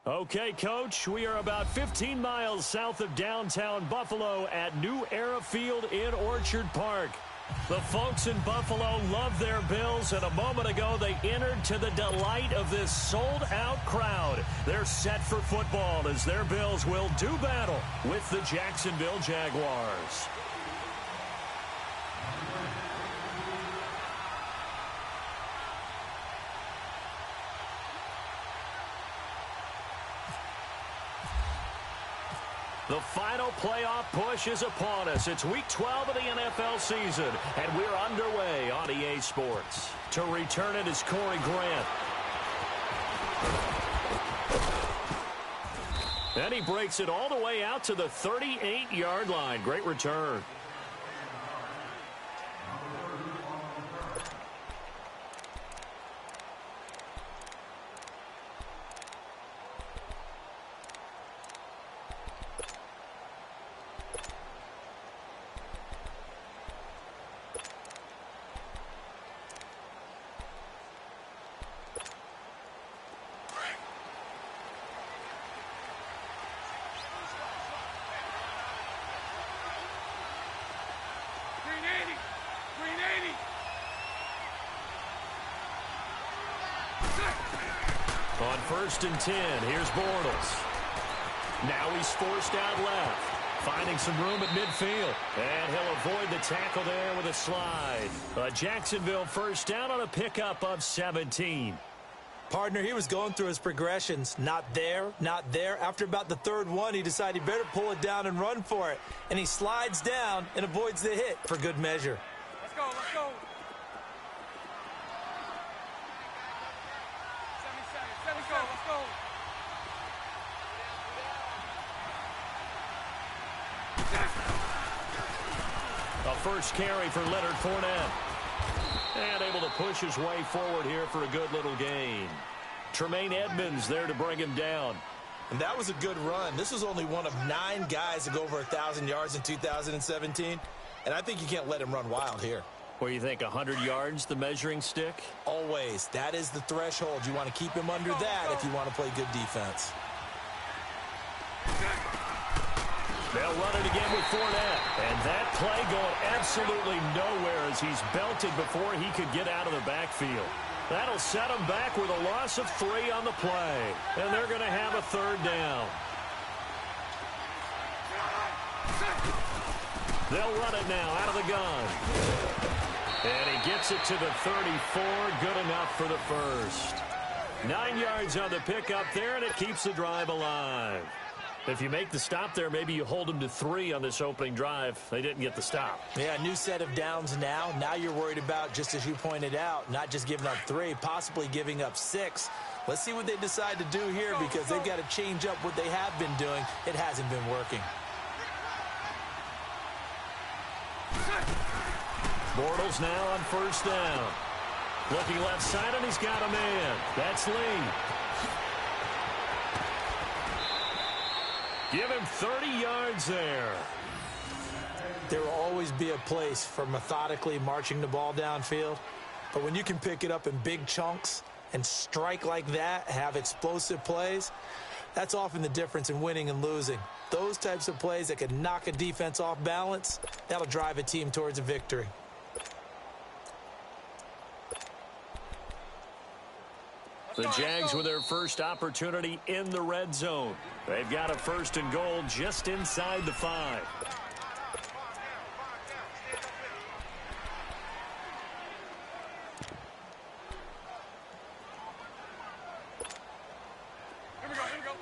Okay, Coach, we are about 15 miles south of downtown Buffalo at New Era Field in Orchard Park. The folks in Buffalo love their Bills, and a moment ago they entered to the delight of this sold-out crowd. They're set for football as their Bills will do battle with the Jacksonville Jaguars. The final playoff push is upon us. It's Week 12 of the NFL season, and we're underway on EA Sports. To return it is Corey Grant. And he breaks it all the way out to the 38-yard line. Great return. On 1st and 10, here's Bortles. Now he's forced out left, finding some room at midfield. And he'll avoid the tackle there with a slide. A Jacksonville first down on a pickup of 17. Partner, he was going through his progressions. Not there, not there. After about the third one, he decided he better pull it down and run for it. And he slides down and avoids the hit for good measure. Let's go, let's go. 7 seconds, let's go. A first carry for Leonard Fournette. And able to push his way forward here for a good little gain. Tremaine Edmonds there to bring him down. And that was a good run. This was only one of 9 guys to go over 1,000 yards in 2017. And I think you can't let him run wild here. Where you think 100 yards, the measuring stick? Always. That is the threshold. You want to keep him under that if you want to play good defense. They'll run it again with Fournette. And that play going absolutely nowhere as he's belted before he could get out of the backfield. That'll set him back with a loss of 3 on the play. And they're going to have a third down. They'll run it now out of the gun. And he gets it to the 34. Good enough for the first. 9 yards on the pickup there, and it keeps the drive alive. If you make the stop there, maybe you hold them to 3 on this opening drive. They didn't get the stop. Yeah, new set of downs now. Now you're worried about, just as you pointed out, not just giving up 3, possibly giving up 6. Let's see what they decide to do here because they've got to change up what they have been doing. It hasn't been working. Bortles now on first down. Looking left side, and he's got a man. That's Lee. Give him 30 yards there. There will always be a place for methodically marching the ball downfield. But when you can pick it up in big chunks and strike like that, have explosive plays, that's often the difference in winning and losing. Those types of plays that can knock a defense off balance, that'll drive a team towards a victory. The Jags with their first opportunity in the red zone. They've got a 1st and goal just inside the 5. Here we go, here we go.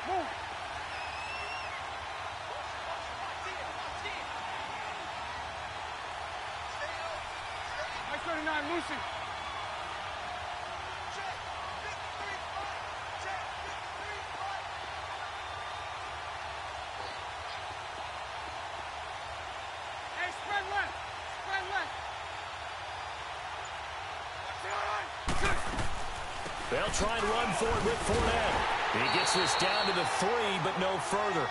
Move. Nice 39, Lucy. Hey, spread left. Spread left. They'll try and run for it with Fournette. He gets this down to the 3, but no further.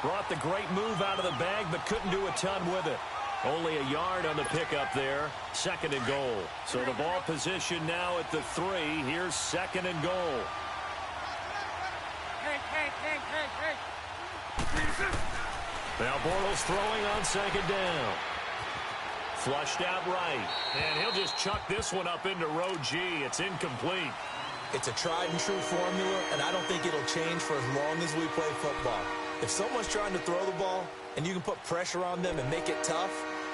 Brought the great move out of the bag, but couldn't do a ton with it. Only a yard on the pickup there. 2nd and goal. So the ball position now at the 3. Here's 2nd and goal. Hey. Now Bortles throwing on 2nd down. Flushed out right. And he'll just chuck this one up into row G. It's incomplete. It's a tried-and-true formula, and I don't think it'll change for as long as we play football. If someone's trying to throw the ball and you can put pressure on them and make it tough,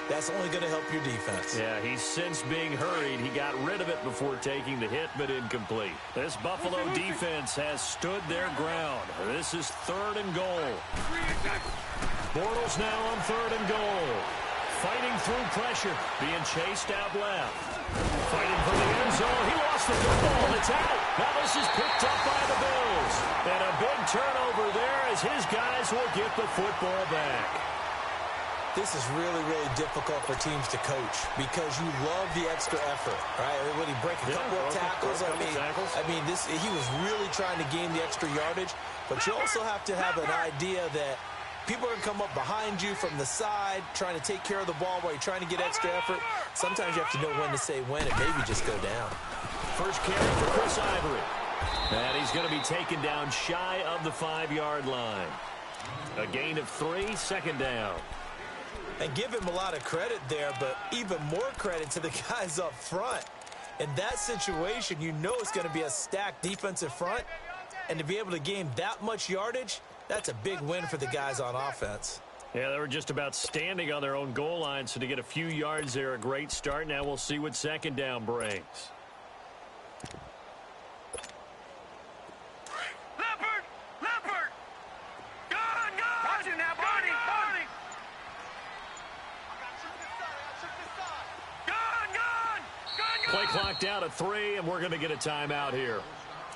that's only going to help your defense. Yeah, he's since being hurried. He got rid of it before taking the hit, but incomplete. This Buffalo defense has stood their ground. This is 3rd and goal. Bortles now on 3rd and goal. Fighting through pressure, being chased out left. Fighting for the end zone. He lost the football. It's out. Now this is picked up by the Bills. And a big turnover there as his guys will get the football back. This is really, really difficult for teams to coach because you love the extra effort, right? When he break a couple of tackles, he was really trying to gain the extra yardage. But you also have to have an idea that people are going to come up behind you from the side, trying to take care of the ball while you're trying to get extra effort. Sometimes you have to know when to say when and maybe just go down. First carry for Chris Ivory. And he's going to be taken down shy of the 5-yard line. A gain of 3, 2nd down. And give him a lot of credit there, but even more credit to the guys up front. In that situation, you know it's going to be a stacked defensive front. And to be able to gain that much yardage, that's a big win for the guys on offense. Yeah, they were just about standing on their own goal line, so to get a few yards there, a great start. Now we'll see what 2nd down brings. Leopard! Gone! Watch it now, Barney! Gone! Play clock down at 3, and we're going to get a timeout here.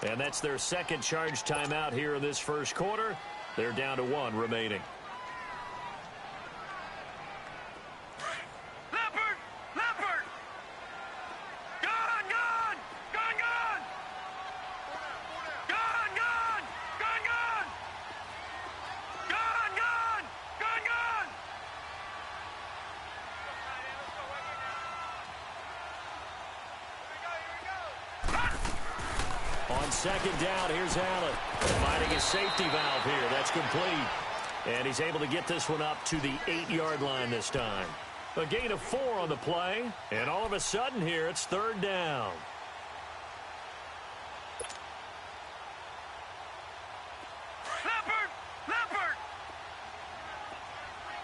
And that's their 2nd charge timeout here in this first quarter. They're down to 1 remaining. Leopard! Gone! Gone! On 2nd down, here's Allen. Finding his safety valve here. That's complete. And he's able to get this one up to the 8-yard line this time. A gain of 4 on the play. And all of a sudden here, it's 3rd down. Leopard!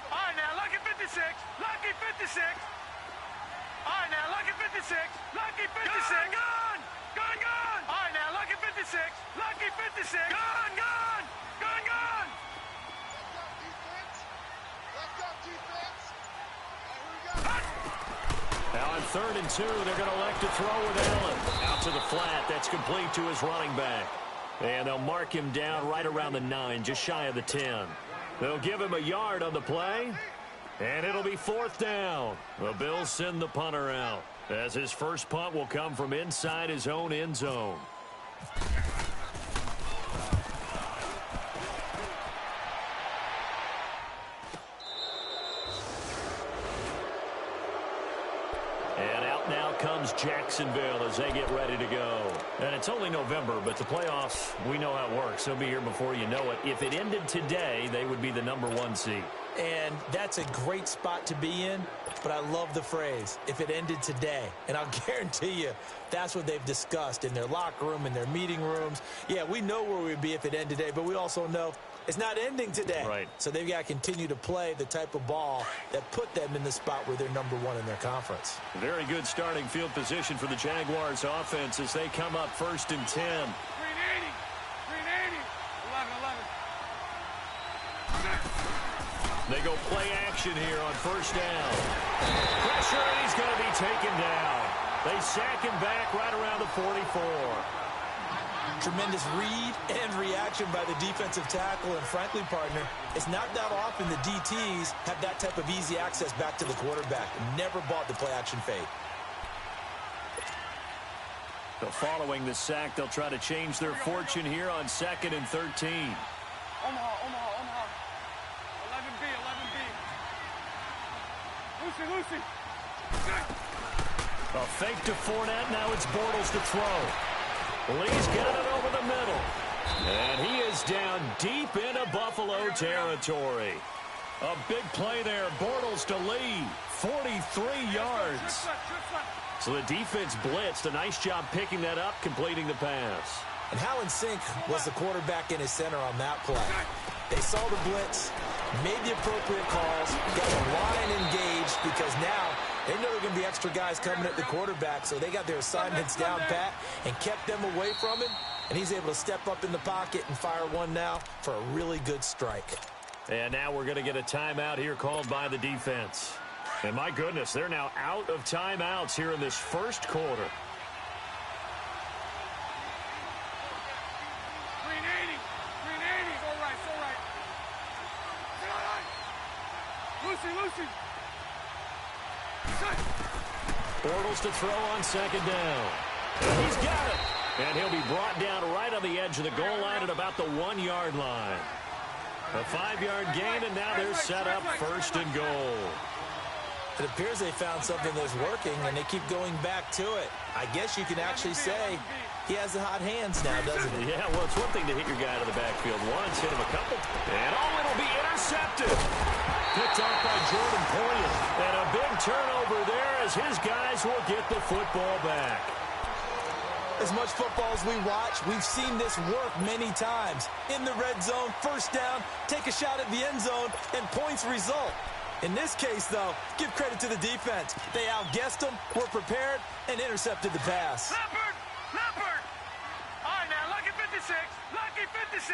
All right, now, lucky 56. All right, now, lucky 56. Gone! All right, now, lucky 56. Gone! Now on 3rd and 2, they're going to elect to throw with Allen. Out to the flat. That's complete to his running back. And they'll mark him down right around the 9, just shy of the 10. They'll give him a yard on the play. And it'll be 4th down. The Bills send the punter out, as his first punt will come from inside his own end zone. And out now comes Jacksonville as they get ready to go. And it's only November, but the playoffs, we know how it works. They'll be here before you know it. If it ended today, they would be the number 1 seed. And that's a great spot to be in, but I love the phrase, if it ended today. And I'll guarantee you that's what they've discussed in their locker room, in their meeting rooms. Yeah, we know where we'd be if it ended today, but we also know it's not ending today. Right. So they've got to continue to play the type of ball that put them in the spot where they're number 1 in their conference. Very good starting field position for the Jaguars offense as they come up 1st and 10. 380. 11. They go play action here on 1st down. Pressure, and he's going to be taken down. They sack him back right around the 44. Tremendous read and reaction by the defensive tackle, and frankly, partner, it's not that often the DTs have that type of easy access back to the quarterback. Never bought the play action fade. So following the sack, they'll try to change their fortune here on 2nd and 13. Omaha. 11B. Lucy. A fake to Fournette. Now it's Bortles to throw. Lee's got it over the middle. And he is down deep into Buffalo territory. A big play there. Bortles to Lee. 43 yards. So the defense blitzed. A nice job picking that up, completing the pass. And how in sync was the quarterback in his center on that play? They saw the blitz, made the appropriate calls, got the line engaged because now they know there are going to be extra guys coming at the quarterback, so they got their assignments down pat and kept them away from him, and he's able to step up in the pocket and fire one now for a really good strike. And now we're going to get a timeout here called by the defense. And my goodness, they're now out of timeouts here in this first quarter. Lucy. Bortles to throw on second down. And he's got it. And he'll be brought down right on the edge of the goal line at about the 1-yard line. A 5-yard gain, and now they're set up first and goal. It appears they found something that's working, and they keep going back to it. I guess you can actually say he has the hot hands now, doesn't he? Yeah, well, it's one thing to hit your guy out of the backfield once, hit him a couple, and it'll be intercepted. Picked off by Jordan Poyer. And a big turnover there as his guys will get the football back. As much football as we watch, we've seen this work many times. In the red zone, first down, take a shot at the end zone, and points result. In this case, though, give credit to the defense. They outguessed them, were prepared, and intercepted the pass. Leopard! All right, now, lucky 56. Lucky 56.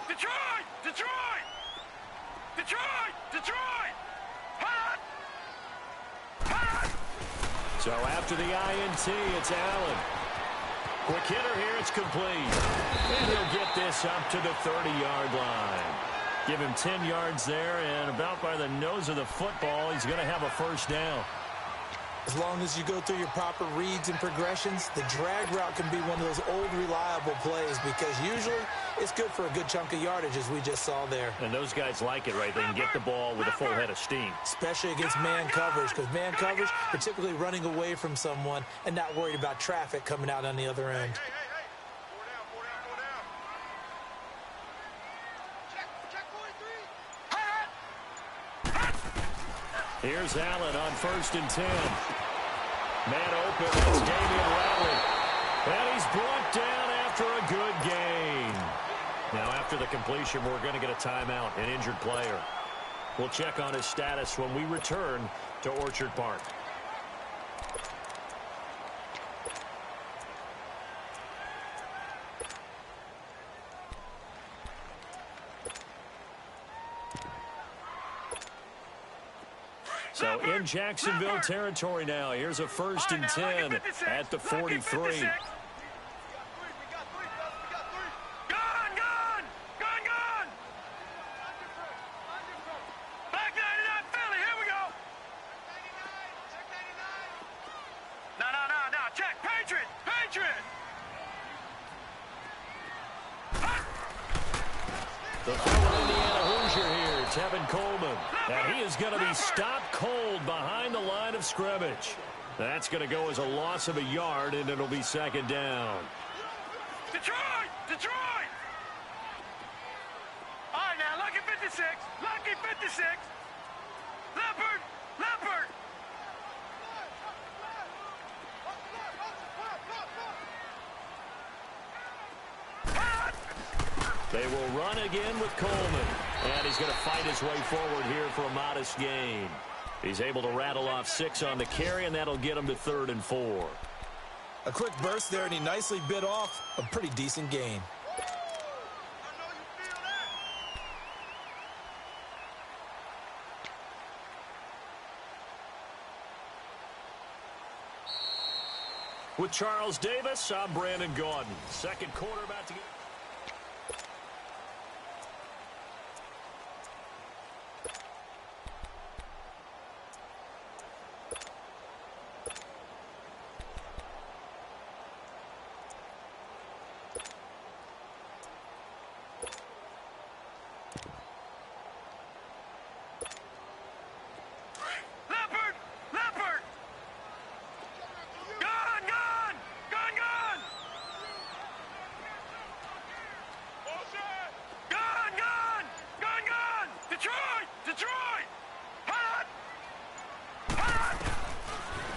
Detroit! Hot! So after the INT, it's Allen. Quick hitter here, it's complete. And he'll get this up to the 30-yard line. Give him 10 yards there, and about by the nose of the football, he's going to have a first down. As long as you go through your proper reads and progressions, the drag route can be one of those old reliable plays because usually it's good for a good chunk of yardage, as we just saw there. And those guys like it, right? They can get the ball with a full head of steam. Especially against man coverage, because man coverage, you're typically running away from someone and not worried about traffic coming out on the other end. Here's Allen on 1st and 10. Man open, that's Damian Ratley. And he's brought down after a good gain. Now after the completion, we're going to get a timeout, an injured player. We'll check on his status when we return to Orchard Park. So in Jacksonville territory now. Here's a 1st and 10 at the 43. Back 99, Philly, here we go. No, check, Patriot. The former Indiana Hoosier here, Tevin Coleman. And he is going to be stopped cold behind the line of scrimmage. That's going to go as a loss of a yard, and it'll be 2nd down. Detroit! All right, now, lucky 56. Leopard! They will run again with Coleman. And he's going to fight his way forward here for a modest gain. He's able to rattle off 6 on the carry, and that'll get him to 3rd and 4. A quick burst there, and he nicely bit off a pretty decent gain. With Charles Davis, I'm Brandon Gaudin. Second quarter about to get...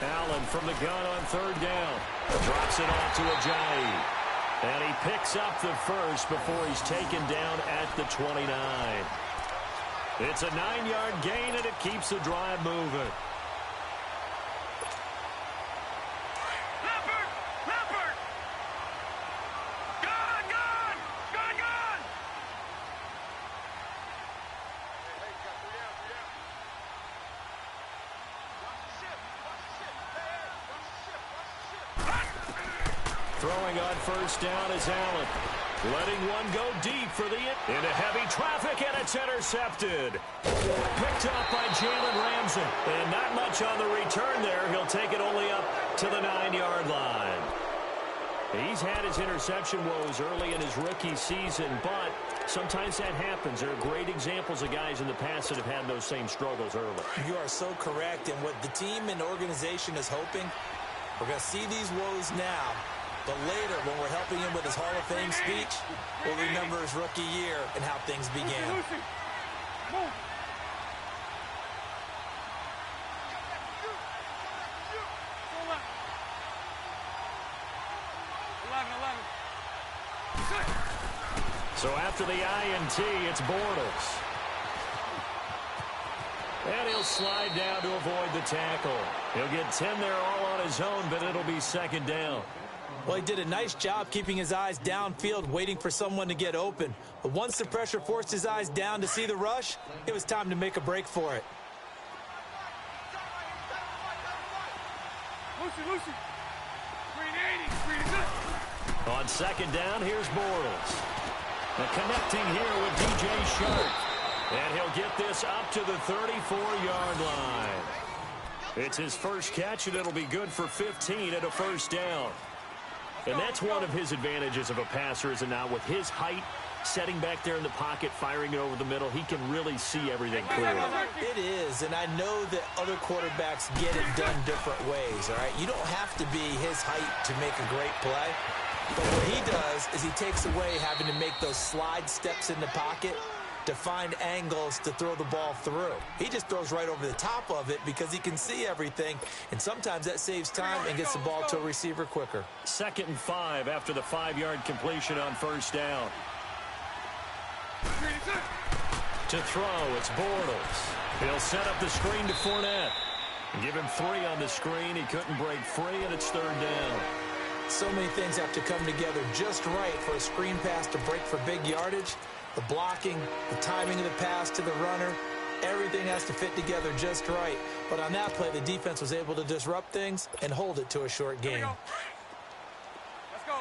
Allen from the gun on third down. Drops it off to Ajayi. And he picks up the first before he's taken down at the 29. It's a 9-yard gain, and it keeps the drive moving. Throwing on first down is Allen. Letting one go deep for the into heavy traffic, and it's intercepted. Picked up by Jalen Ramsey. And not much on the return there. He'll take it only up to the 9-yard line. He's had his interception woes early in his rookie season, but sometimes that happens. There are great examples of guys in the past that have had those same struggles early. You are so correct, and what the team and organization is hoping, we're going to see these woes now. But later, when we're helping him with his Hall of Fame speech, we'll remember his rookie year and how things began. Lucy. Move. Go left. 11. So after the INT, it's Bortles. And he'll slide down to avoid the tackle. He'll get 10 there all on his own, but it'll be second down. Well, he did a nice job keeping his eyes downfield, waiting for someone to get open. But once the pressure forced his eyes down to see the rush, it was time to make a break for it. Lucy. 380. Good. On second down, here's Bortles. And connecting here with DJ Shark. And he'll get this up to the 34-yard line. It's his first catch, and it'll be good for 15 at a first down. And that's one of his advantages of a passer, is it not? With his height, setting back there in the pocket, firing it over the middle, he can really see everything clearly. It is, and I know that other quarterbacks get it done different ways, all right? You don't have to be his height to make a great play. But what he does is he takes away having to make those slide steps in the pocket to find angles to throw the ball through. He just throws right over the top of it because he can see everything, and sometimes that saves time and gets the ball to a receiver quicker. 2nd and 5 after the 5-yard completion on first down. To throw, it's Bortles. He'll set up the screen to Fournette. Give him 3 on the screen. He couldn't break free, and it's 3rd down. So many things have to come together just right for a screen pass to break for big yardage. The blocking, the timing of the pass to the runner, everything has to fit together just right. But on that play, the defense was able to disrupt things and hold it to a short game. Let's go.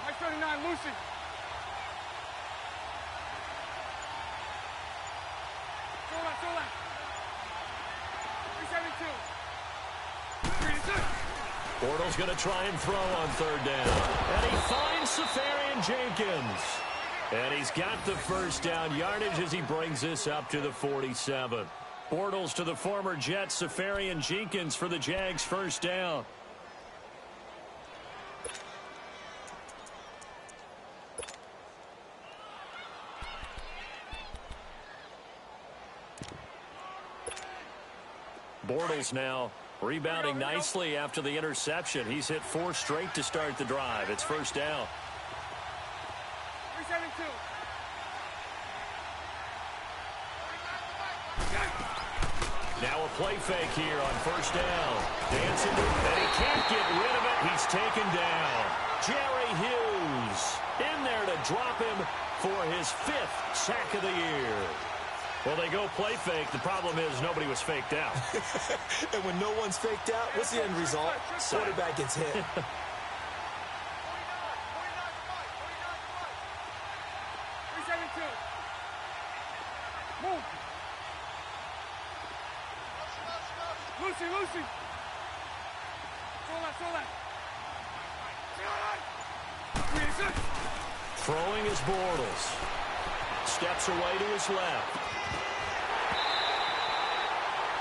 Check 39, Lucy. Go left. 372. Bortles going to try and throw on 3rd down. And he finds Safarian Jenkins. And he's got the first down yardage as he brings this up to the 47. Bortles to the former Jet, Safarian Jenkins for the Jags' first down. Bortles now rebounding nicely after the interception. He's hit 4 straight to start the drive. It's first down. 372. Now a play fake here on first down. Dancing, and he can't get rid of it. He's taken down. Jerry Hughes in there to drop him for his 5th sack of the year. Well, they go play fake. The problem is nobody was faked out. And when no one's faked out, what's the end result? Quarterback gets hit. 49. Move. Lucy. Throw that. Throwing is Bortles. Steps away to his left.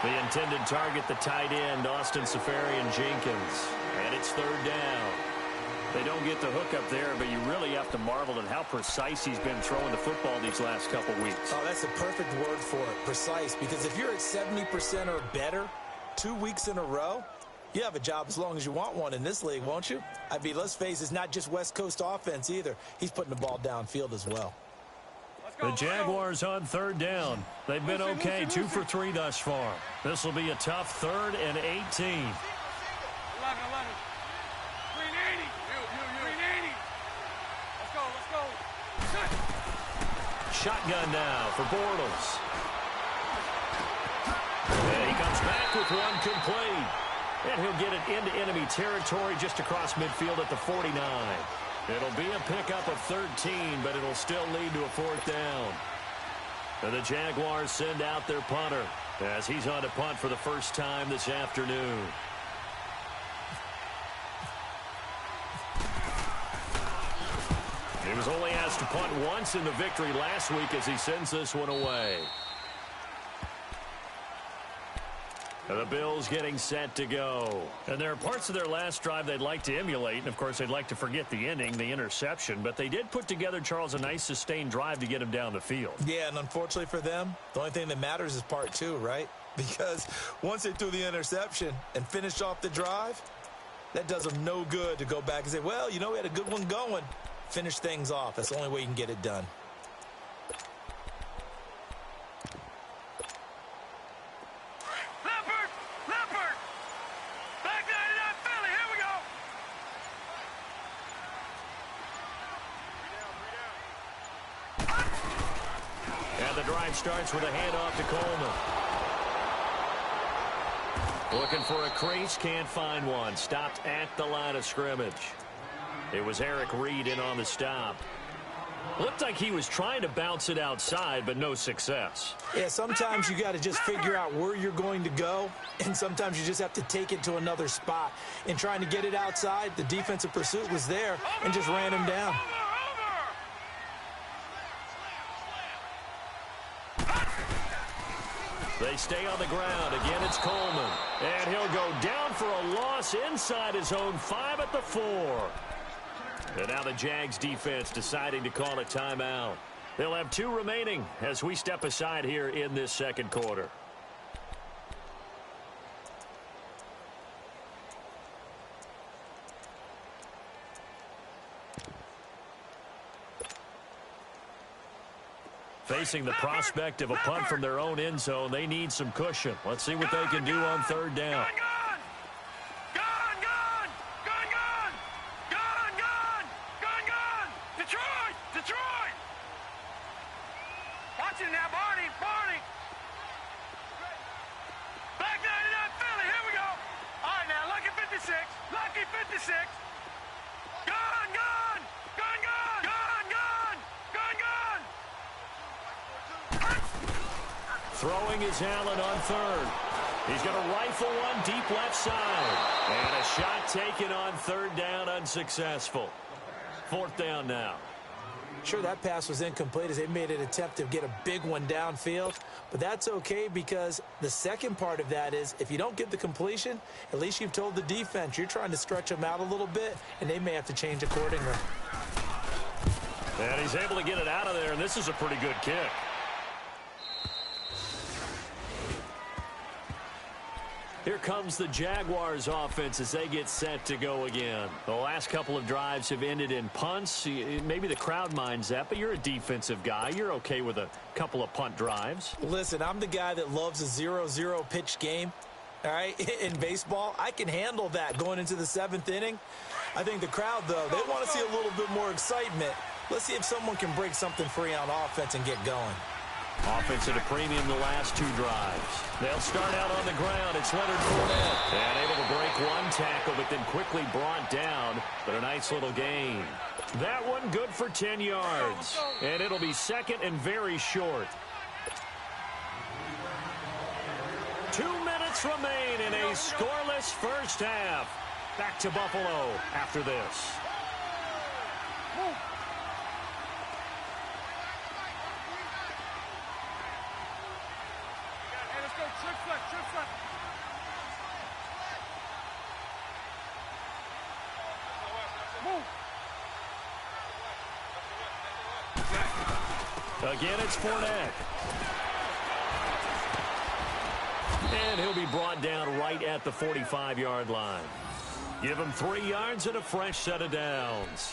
The intended target, the tight end, Austin Safarian Jenkins. And it's 3rd down. They don't get the hook up there, but you really have to marvel at how precise he's been throwing the football these last couple weeks. Oh, that's a perfect word for it, precise, because if you're at 70% or better 2 weeks in a row, you have a job as long as you want one in this league, won't you? I mean, let's face it, it's not just West Coast offense either. He's putting the ball downfield as well. The Jaguars on third down. They've been okay, 2 for 3 thus far. This will be a tough 3rd and 18. 11. 380. 380. Let's go. Shotgun now for Bortles. And he comes back with one complete. And he'll get it into enemy territory just across midfield at the 49. It'll be a pickup of 13, but it'll still lead to a 4th down. And the Jaguars send out their punter as he's on to punt for the first time this afternoon. He was only asked to punt once in the victory last week as he sends this one away. And the Bills getting set to go. And there are parts of their last drive they'd like to emulate. And, of course, they'd like to forget the ending, the interception. But they did put together, Charles, a nice sustained drive to get him down the field. Yeah, and unfortunately for them, the only thing that matters is part 2, right? Because once they threw the interception and finished off the drive, that does them no good to go back and say, well, you know, we had a good one going. Finish things off. That's the only way you can get it done. Leopard! Back 99 Philly, here we go! And the drive starts with a handoff to Coleman. Looking for a crease, can't find one. Stopped at the line of scrimmage. It was Eric Reed in on the stop. Looked like he was trying to bounce it outside, but no success. Yeah, sometimes you got to just figure out where you're going to go, and sometimes you just have to take it to another spot. In trying to get it outside, the defensive pursuit was there and just ran him down. They stay on the ground. Again, it's Coleman. And he'll go down for a loss inside his own 5 at the 4. And now the Jags defense deciding to call a timeout. They'll have 2 remaining as we step aside here in this second quarter. Facing the prospect of a punt from their own end zone, they need some cushion. Let's see what they can do on 3rd down. Detroit! Watch it now, Barney! Back 99 Philly, here we go! All right, now, Lucky 56! Gun! Throwing is Allen on 3rd. He's going to rifle one deep left side. And a shot taken on 3rd down, unsuccessful. 4th down now. Sure, that pass was incomplete as they made an attempt to get a big one downfield, but that's okay because the second part of that is if you don't get the completion, at least you've told the defense you're trying to stretch them out a little bit, and they may have to change accordingly. And he's able to get it out of there, and this is a pretty good kick. Here comes the Jaguars offense as they get set to go again. The last couple of drives have ended in punts. Maybe the crowd minds that, but you're a defensive guy. You're okay with a couple of punt drives. Listen, I'm the guy that loves a 0-0 pitch game. All right, in baseball, I can handle that going into the 7th inning. I think the crowd, though, they want to see a little bit more excitement. Let's see if someone can break something free on offense and get going. Offense at a premium the last 2 drives. They'll start out on the ground. It's Leonard Fournette. And able to break one tackle, but then quickly brought down. But a nice little gain. That one good for 10 yards. And it'll be 2nd and very short. 2 minutes remain in a scoreless first half. Back to Buffalo after this. Move. Again, it's Fournette. And he'll be brought down right at the 45-yard line. Give him 3 yards and a fresh set of downs.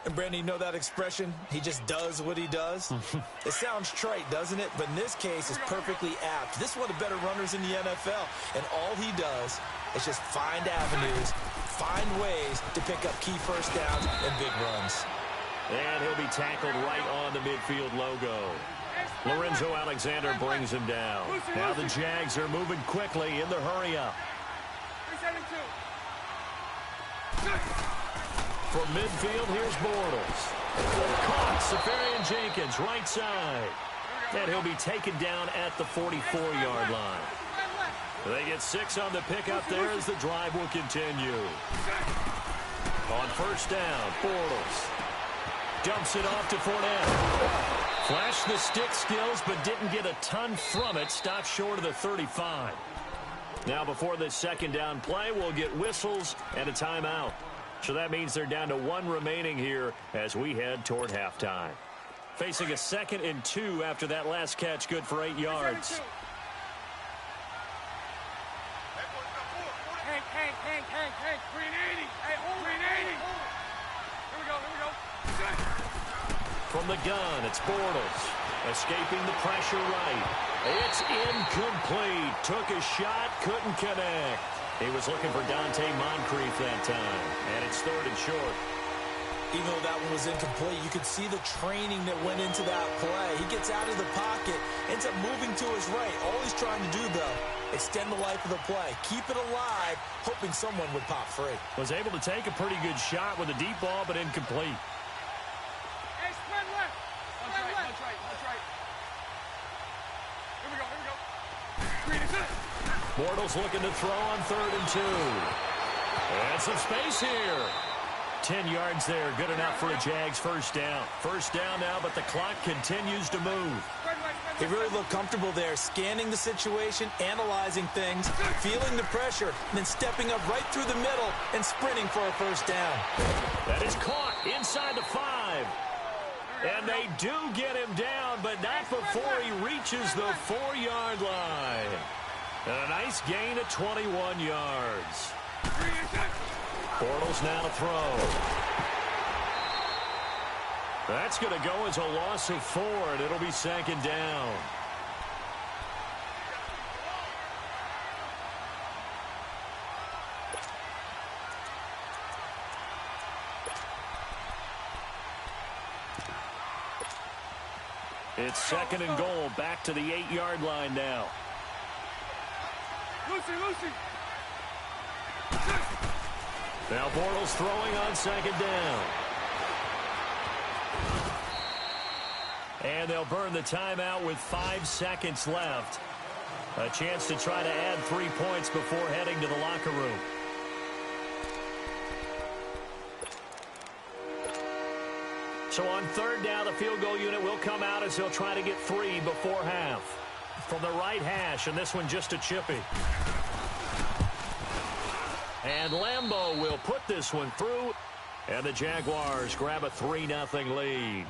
And, Brandon, you know that expression? He just does what he does? It sounds trite, doesn't it? But in this case, it's perfectly apt. This is one of the better runners in the NFL. And all he does is just find avenues, find ways to pick up key first downs and big runs. And he'll be tackled right on the midfield logo. Lorenzo Alexander brings him down. Now the Jags are moving quickly in the hurry-up. From midfield, here's Bortles. Caught, Safarian Jenkins, right side. And he'll be taken down at the 44-yard line. They get 6 on the pickup there as the drive will continue. On first down, Bortles dumps it off to Fournette. Flashed the stick skills, but didn't get a ton from it. Stopped short of the 35. Now before this second down play, we'll get whistles and a timeout. So that means they're down to 1 remaining here as we head toward halftime. Facing a 2nd and 2 after that last catch, good for 8 yards. Hank, 380. Hey, 380. Here we go. From the gun, it's Bortles. Escaping the pressure right. It's incomplete. Took a shot, couldn't connect. He was looking for Dante Moncrief that time. And it's 3rd and short. Even though that one was incomplete, you could see the training that went into that play. He gets out of the pocket, ends up moving to his right. All he's trying to do, though, extend the life of the play. Keep it alive, hoping someone would pop free. Was able to take a pretty good shot with a deep ball, but incomplete. Hey, spread left. Spread left. That's right. Here we go. Green is it. Bortles looking to throw on 3rd and 2. And some space here. 10 yards there, good enough for a Jags first down. First down now, but the clock continues to move. He really looked comfortable there, scanning the situation, analyzing things, feeling the pressure, and then stepping up right through the middle and sprinting for a first down. That is caught inside the 5. And they do get him down, but not before he reaches the 4-yard line. And a nice gain of 21 yards. Bortles now to throw. That's going to go as a loss of 4, and it'll be 2nd down. It's 2nd and goal, back to the 8-yard line now. Lucy. Now Bortles throwing on 2nd down. And they'll burn the timeout with 5 seconds left. A chance to try to add 3 points before heading to the locker room. So on 3rd down, the field goal unit will come out as they'll try to get 3 before half. From the right hash, and this one just a chippy. And Lambeau will put this one through. And the Jaguars grab a 3-0 lead.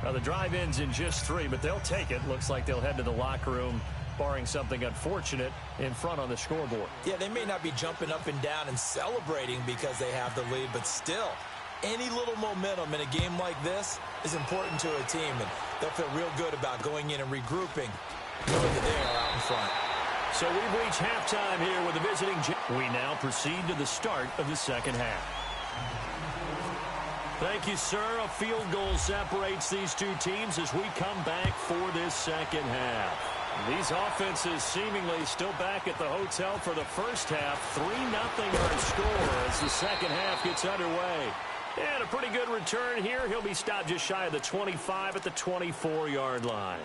Now the drive ends in just 3, but they'll take it. Looks like they'll head to the locker room, barring something unfortunate in front on the scoreboard. Yeah, they may not be jumping up and down and celebrating because they have the lead, but still, any little momentum in a game like this is important to a team, and they'll feel real good about going in and regrouping, knowing that they are out in front. So we've reached halftime here with the visiting. We now proceed to the start of the second half. Thank you, sir. A field goal separates these two teams as we come back for this second half. These offenses seemingly still back at the hotel for the first half. 3-0 our score as the second half gets underway. And a pretty good return here. He'll be stopped just shy of the 25 at the 24-yard line.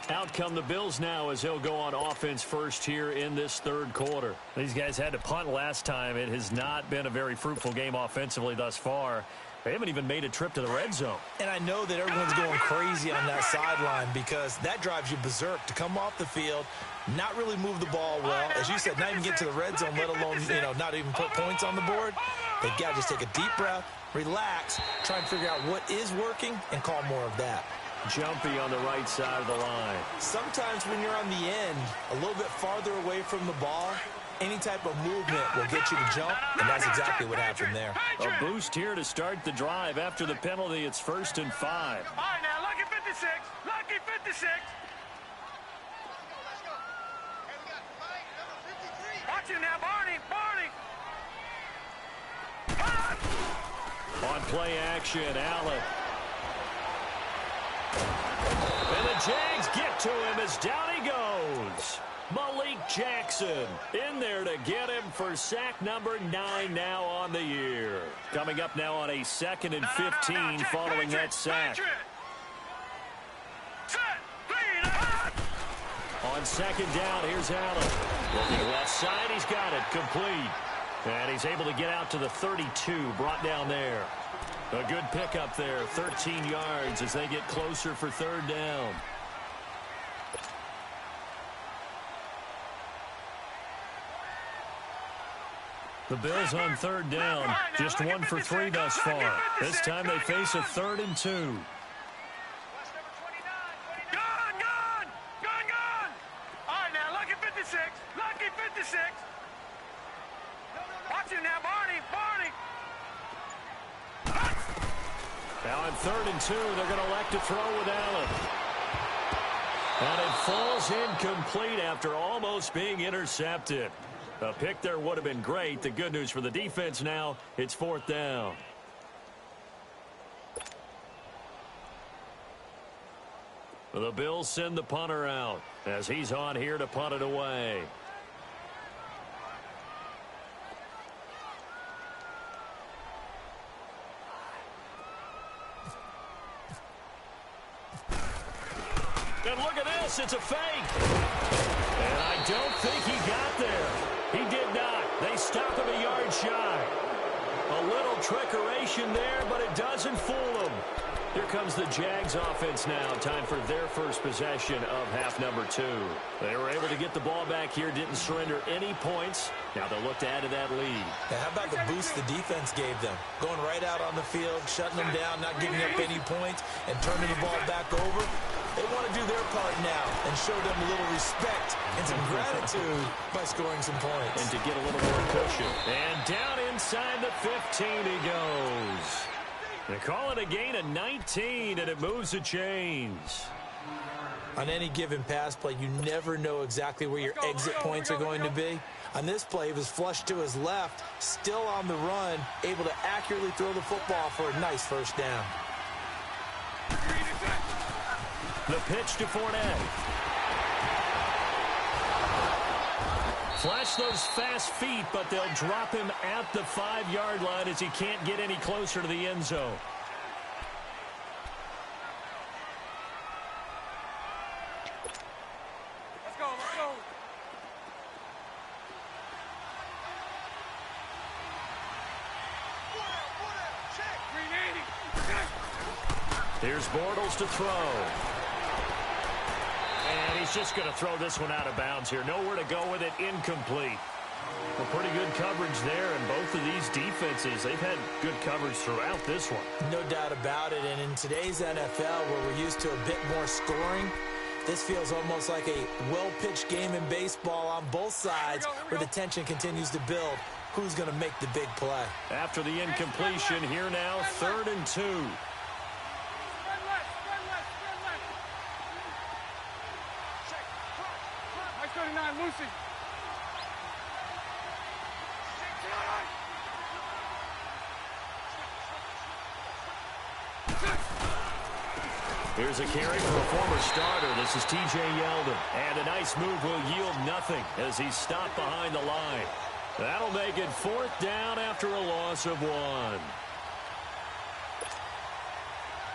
Out come the Bills now as they'll go on offense first here in this third quarter. These guys had to punt last time. It has not been a very fruitful game offensively thus far. They haven't even made a trip to the red zone. And I know that everyone's going crazy on that sideline because that drives you berserk to come off the field, not really move the ball well. As you said, not even get to the red zone, let alone, not even put points on the board. They've got to just take a deep breath, relax, try and figure out what is working, and call more of that. Jumpy on the right side of the line. Sometimes when you're on the end, a little bit farther away from the ball, any type of movement will get you to jump, and that's exactly what happened there. A boost here to start the drive. After the penalty, it's 1st and 5. All right, now, lucky 56. Lucky 56. Watch him now, Barney. On play action, Allen. And the Jags get to him as down he goes. Malik Jackson in there to get him for sack number 9 now on the year. Coming up now on a 2nd and 15 following that sack. On 2nd down, here's Allen. Looking left side, he's got it, complete. And he's able to get out to the 32, brought down there. A good pickup there, 13 yards as they get closer for 3rd down. The Bills on 3rd down, just 1 for 3 thus far. This time they face a 3rd and 2. Lucky 56. Watch him now, Barney. Now on 3rd and 2, they're going to elect to throw with Allen. And it falls incomplete after almost being intercepted. A pick there would have been great. The good news for the defense now, it's 4th down. The Bills send the punter out as he's on here to punt it away. And look at this, it's a fake. And I don't think he got there. He did not. They stop him a yard shy. A little trickeration there, but it doesn't fool him. Here comes the Jags offense now. Time for their first possession of half number 2. They were able to get the ball back here, didn't surrender any points. Now they'll look to add to that lead. Now, how about the boost the defense gave them? Going right out on the field, shutting them down, not giving up any points, and turning the ball back over. They want to do their part now and show them a little respect and some gratitude by scoring some points. And to get a little more cushion. And down inside the 15 he goes. They call it a gain of 19, and it moves the chains. On any given pass play, you never know exactly where your exit points are going to be. On this play, he was flushed to his left, still on the run, able to accurately throw the football for a nice 1st down. The pitch to Fournette. Flash those fast feet, but they'll drop him at the 5-yard line as he can't get any closer to the end zone. Let's go. Check. 380. Here's Bortles to throw. And he's just going to throw this one out of bounds here. Nowhere to go with it. Incomplete. Well, pretty good coverage there, and both of these defenses, they've had good coverage throughout this one. No doubt about it, and in today's NFL, where we're used to a bit more scoring, this feels almost like a well-pitched game in baseball on both sides, where the tension continues to build. Who's going to make the big play? After the incompletion, here now, 3rd and 2. Spread left. Check. Nice 39, Lucy. Here's a carry for a former starter. This is T.J. Yeldon. And a nice move will yield nothing as he's stopped behind the line. That'll make it 4th down after a loss of 1.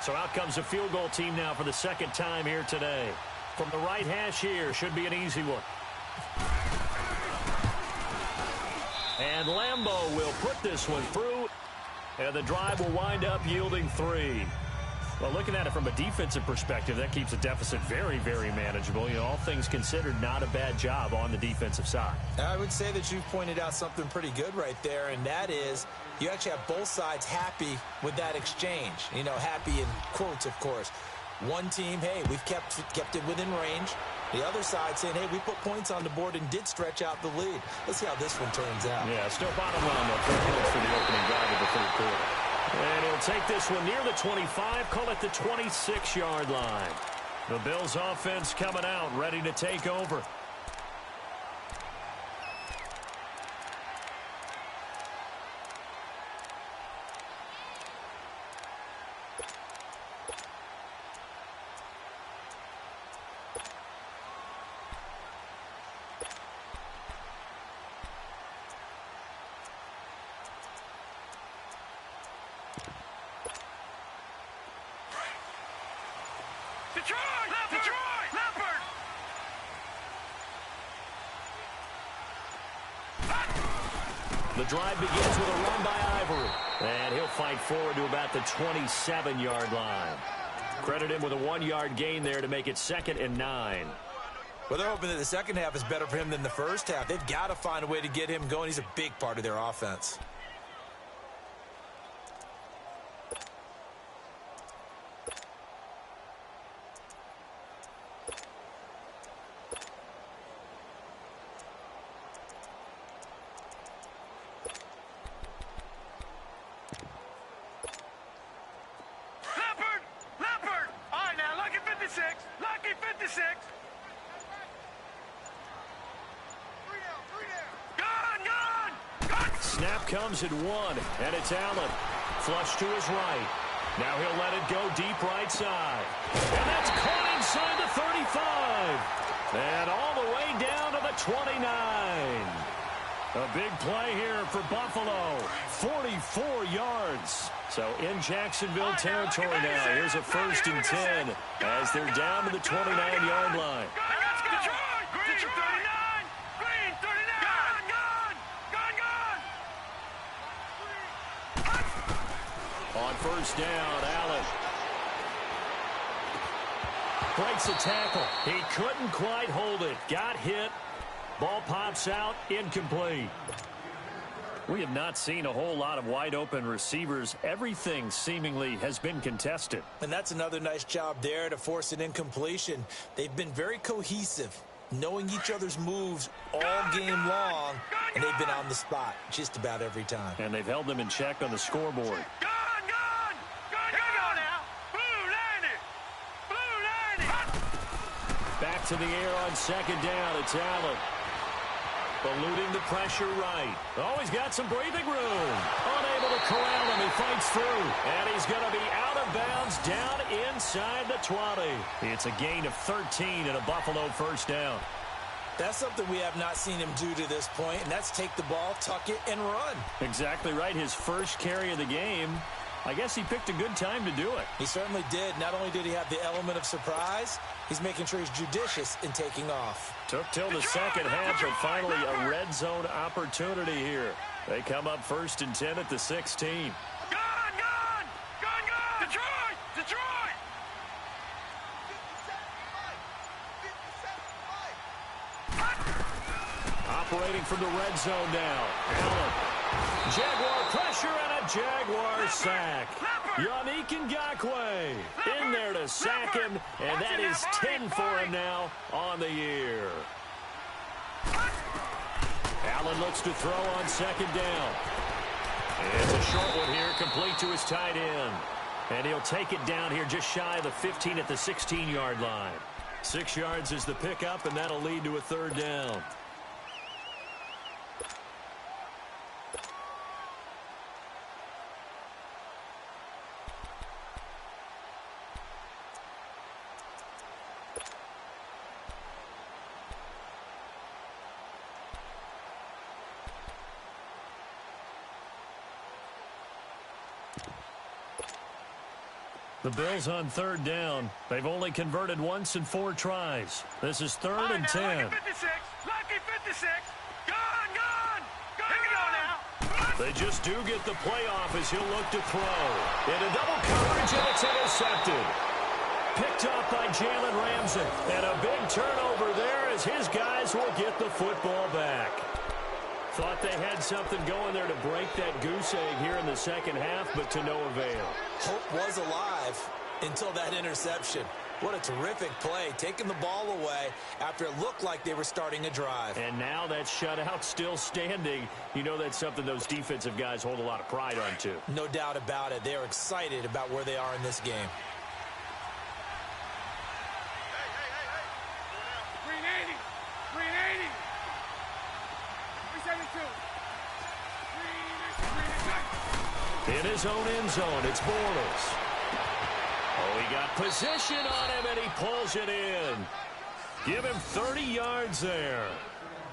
So out comes a field goal team now for the 2nd time here today. From the right hash here, should be an easy one. And Lambeau will put this one through. And the drive will wind up yielding 3. Well, looking at it from a defensive perspective, that keeps the deficit very, very manageable. You know, all things considered, not a bad job on the defensive side. I would say that you've pointed out something pretty good right there, and that is you actually have both sides happy with that exchange. You know, happy in quotes, of course. One team, hey, we've kept it within range. The other side saying, hey, we put points on the board and did stretch out the lead. Let's see how this one turns out. Yeah, still bottom line, though. 3 points for the opening drive of the third quarter. And he'll take this one near the 25, call it the 26-yard line. The Bills offense coming out, ready to take over. The drive begins with a run by Ivory. And he'll fight forward to about the 27-yard line. Credit him with a 1-yard gain there to make it 2nd and 9. Well, they're hoping that the second half is better for him than the first half. They've got to find a way to get him going. He's a big part of their offense. Snap comes at 1, and it's Allen. Flush to his right. Now he'll let it go deep right side. And that's caught inside the 35. And all the way down to the 29. A big play here for Buffalo. 44 yards. So in Jacksonville territory now. Here's a 1st and 10 as they're down to the 29-yard line. On 1st down, Allen breaks a tackle. He couldn't quite hold it. Got hit. Ball pops out. Incomplete. We have not seen a whole lot of wide-open receivers. Everything seemingly has been contested. And that's another nice job there to force an incompletion. They've been very cohesive, knowing each other's moves all game long, and they've been on the spot just about every time. And they've held them in check on the scoreboard. Back to the air on 2nd down. It's Allen. Eluding the pressure right. Oh, he's got some breathing room. Unable to corral him. He fights through. And he's going to be out of bounds down inside the 20. It's a gain of 13 and a Buffalo 1st down. That's something we have not seen him do to this point, and that's take the ball, tuck it, and run. Exactly right. His first carry of the game. I guess he picked a good time to do it. He certainly did. Not only did he have the element of surprise, he's making sure he's judicious in taking off. Took till the second half, but finally a red zone opportunity here. They come up 1st and 10 at the 16. Detroit! Operating from the red zone now. Allen. Jaguar pressure and a Jaguar sack. Yannick Ngakoue in there to sack him, and that is 10 for him now on the year. Allen looks to throw on 2nd down. It's a short one here, complete to his tight end. And he'll take it down here just shy of the 15 at the 16-yard line. 6 yards is the pickup, and that'll lead to a 3rd down. The Bills on 3rd down. They've only converted once in 4 tries. This is 3rd and 10. Lucky 56. Lucky 56. Gone. Here we go now. They just do get the playoff as he'll look to throw. Into double coverage, and it's intercepted. Picked up by Jalen Ramsey. And a big turnover there as his guys will get the football back. Thought they had something going there to break that goose egg here in the second half, but to no avail. Hope was alive. until that interception. What a terrific play, taking the ball away after it looked like they were starting a drive. And now that shutout still standing. You know that's something those defensive guys hold a lot of pride on, too. No doubt about it. They are excited about where they are in this game. 380. 380. 372. In his own end zone, it's Bortles. Oh, he got position on him, and he pulls it in. Give him 30 yards there.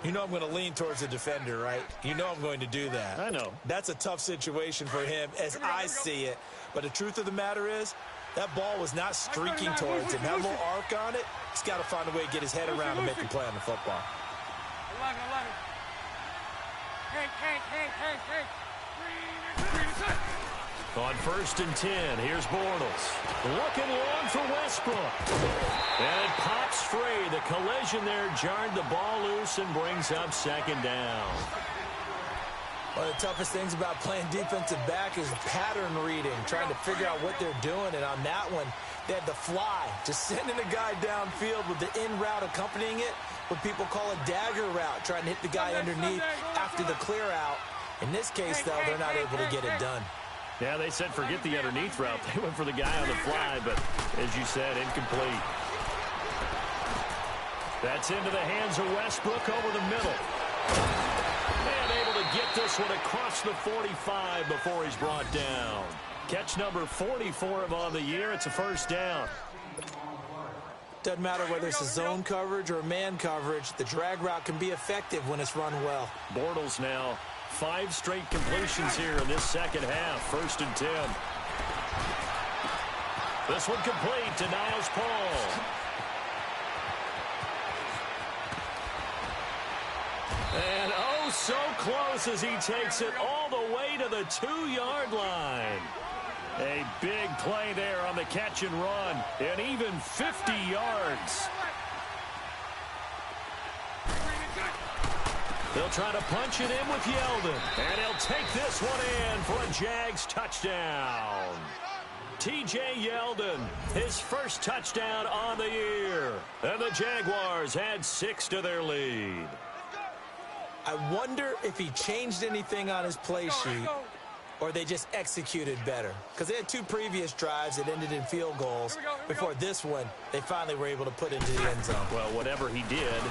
You know I'm going to lean towards the defender, right? You know I'm going to do that. I know. That's a tough situation for him as I see it. But the truth of the matter is, that ball was not streaking towards him. That little arc on it, he's got to find a way to get his head around and make a play on the football. 11. Hey. 3. On 1st and 10, here's Bortles. Looking long for Westbrook. And it pops free. The collision there jarred the ball loose and brings up 2nd down. One of the toughest things about playing defensive back is pattern reading, trying to figure out what they're doing. And on that one, they had the fly, just sending a guy downfield with the in route accompanying it, what people call a dagger route, trying to hit the guy underneath after the clear out. In this case, though, they're not able to get it done. Yeah, they said forget the underneath route. They went for the guy on the fly, but as you said, incomplete. That's into the hands of Westbrook over the middle. And able to get this one across the 45 before he's brought down. Catch number 40 for him on the year. It's a 1st down. Doesn't matter whether it's a zone coverage or man coverage. The drag route can be effective when it's run well. Bortles now. 5 straight completions here in this 2nd half. 1st and 10. This one complete to Niles Paul. And oh, so close as he takes it all the way to the 2-yard line. A big play there on the catch and run. And even 50 yards. They'll try to punch it in with Yeldon. And he'll take this one in for a Jags touchdown. T.J. Yeldon, his 1st touchdown on the year. And the Jaguars add 6 to their lead. I wonder if he changed anything on his play sheet or they just executed better. Because they had 2 previous drives that ended in field goals. Before this one, they finally were able to put into the end zone. Well, whatever he did,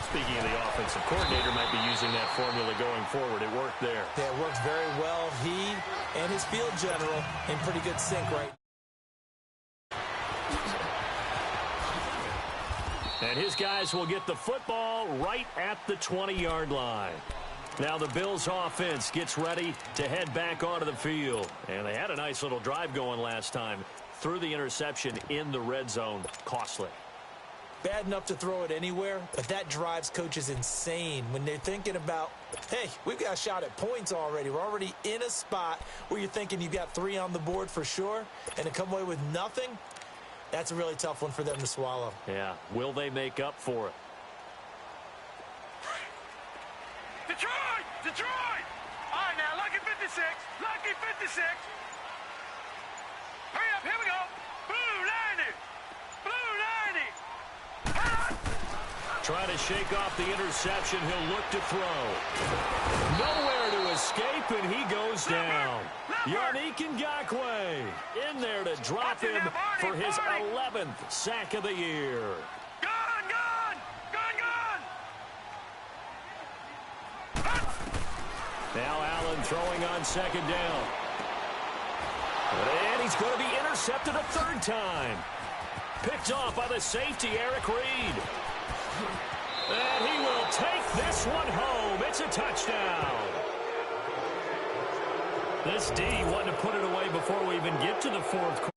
speaking of the offensive coordinator, might be using that formula going forward. It worked there. Yeah, it works very well. He and his field general in pretty good sync right now. And his guys will get the football right at the 20-yard line. Now the Bills offense gets ready to head back onto the field. And they had a nice little drive going last time. Threw the interception in the red zone. Costly. Bad enough to throw it anywhere, but that drives coaches insane when they're thinking about, hey, we've got a shot at points already. We're already in a spot where you're thinking you've got 3 on the board for sure, and to come away with nothing, that's a really tough one for them to swallow. Yeah, will they make up for it? Detroit! All right, now, lucky 56. Lucky 56. Hurry up, here we go. Blue 90. Blue 90. Trying to shake off the interception. He'll look to throw. Nowhere to escape, and he goes down. Yannick Ngakoue in there to drop him for his 11th sack of the year. Now Allen throwing on 2nd down. And he's going to be intercepted a 3rd time. Picked off by the safety, Eric Reed. And he will take this one home. It's a touchdown. This D wanted to put it away before we even get to the 4th quarter.